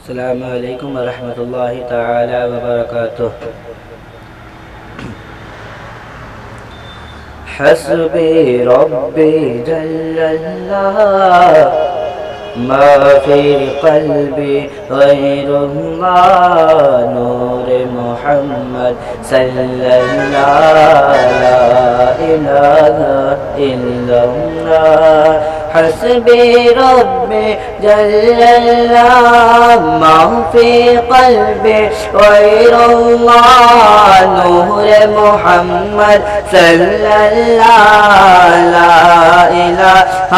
السلام علیکم ورحمۃ اللہ تعالی وبرکاتہ۔ حسبی ربی جل اللہ ما فی قلبی غیر اللہ نور محمد صلی اللہ لا الہ الا اللہ۔ حسبی ربی جل اللہ ما فی قلبی غیر اللہ نور محمد صلی اللہ لا الہ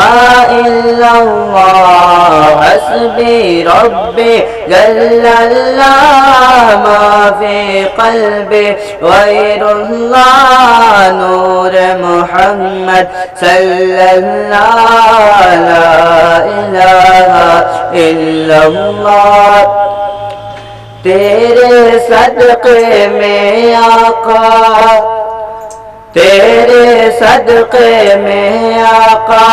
الا اللہ۔ حسبی ربی جل اللہ ما فی قلبی غیر اللہ نور محمد صلی اللہ لا الہ الا اللہ۔ تیرے صدقے میں آقا، تیرے صدقے میں آقا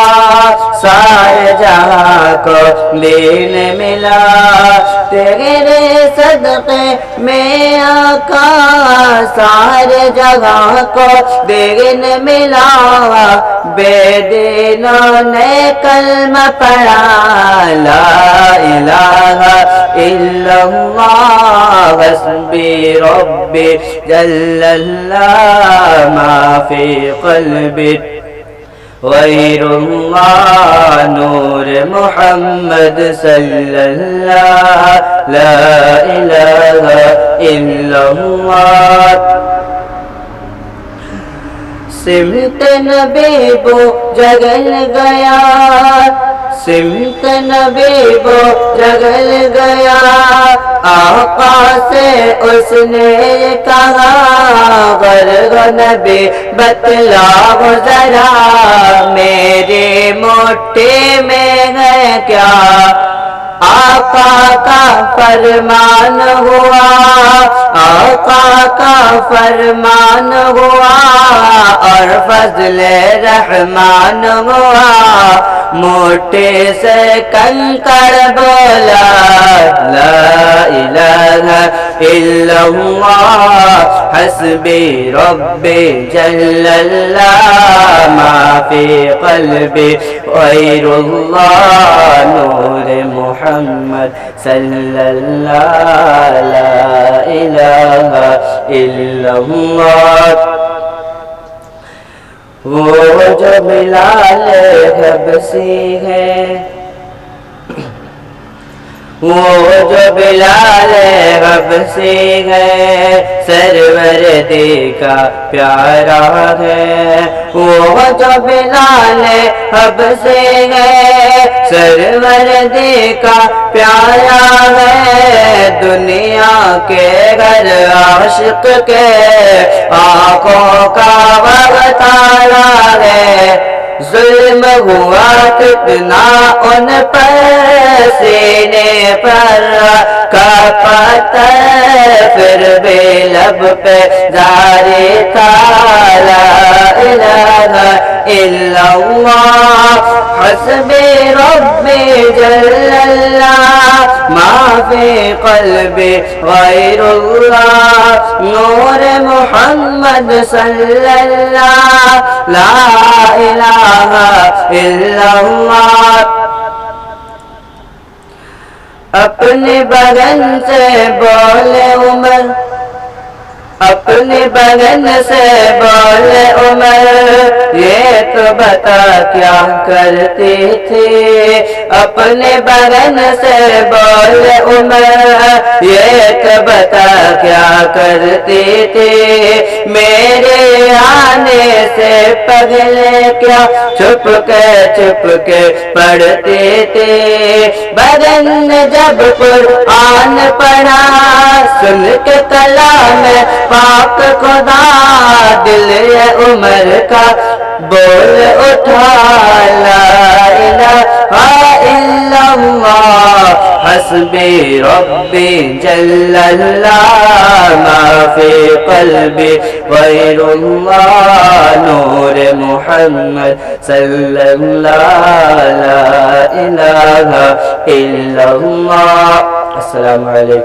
سارے جہاں کو دین ملا۔ تیرے صدقے میں آقا سارے جہاں کو دین ملا۔ بے دینوں نے کلمہ پڑھا لا الہ الا اللہ۔ حسبی ربی جل اللہ ما فی قلبی غیر اللہ نور محمد صلی اللہ لا الہ الا اللہ۔ سمت نبی بو جگل گیا، سمت نبی بو جگل گیا۔ آقا سے اس نے کہا غرغ نبی بتلاؤ ذرا میری مٹھی میں ہے کیا۔ آقا کا فرمان ہوا، آقا کا فرمان ہوا اور فضل رحمان ہوا۔ مٹھی سے کنکر بولا لا الہ الا اللہ۔ حسبی ربی جل اللہ ما فی قلبی غیر اللہ نور محمد صلی اللہ لا الہ الا اللہ۔ وہ جو بلال حبشی ہے، وہ جو بلال حبشی ہے سرورتی کا پیارا ہے۔ وہ جو بلال حبشی ہے سرورتی کا پیارا ہے۔ دنیا کے گھر عاشق کے آنکھوں کا وقت آیا ہے۔ ظلم ہوا کتنا ان پر سینے پر کا پتھر، پھر بھی لب پہ جاری تھا لا الہ الا اللہ۔ حسبی ربی جل اللہ ما فی قلبی غیر اللہ نور محمد صلی اللہ لا الہ الا اللہ۔ اپنے بدن سے بولے عمر، اپنے بدن سے بولے عمر یہ تو بتا کیا کرتی تھی۔ اپنے بدن سے بولے عمر یہ تو بتا کیا کرتی تھی۔ میرے آنے سے پہلے کیا چھپ کے پڑھتی تھی۔ بدن نے جب قرآن پڑھا سن کے کلام پاک خدا، دل یہ عمر کا بول اٹھا لا الہ الا اللہ۔ حسبی ربی جل اللہ ما فی قلبی غیر اللہ نور محمد صلی اللہ لا الہ الا اللہ۔ আসসালামু আলাইকুম।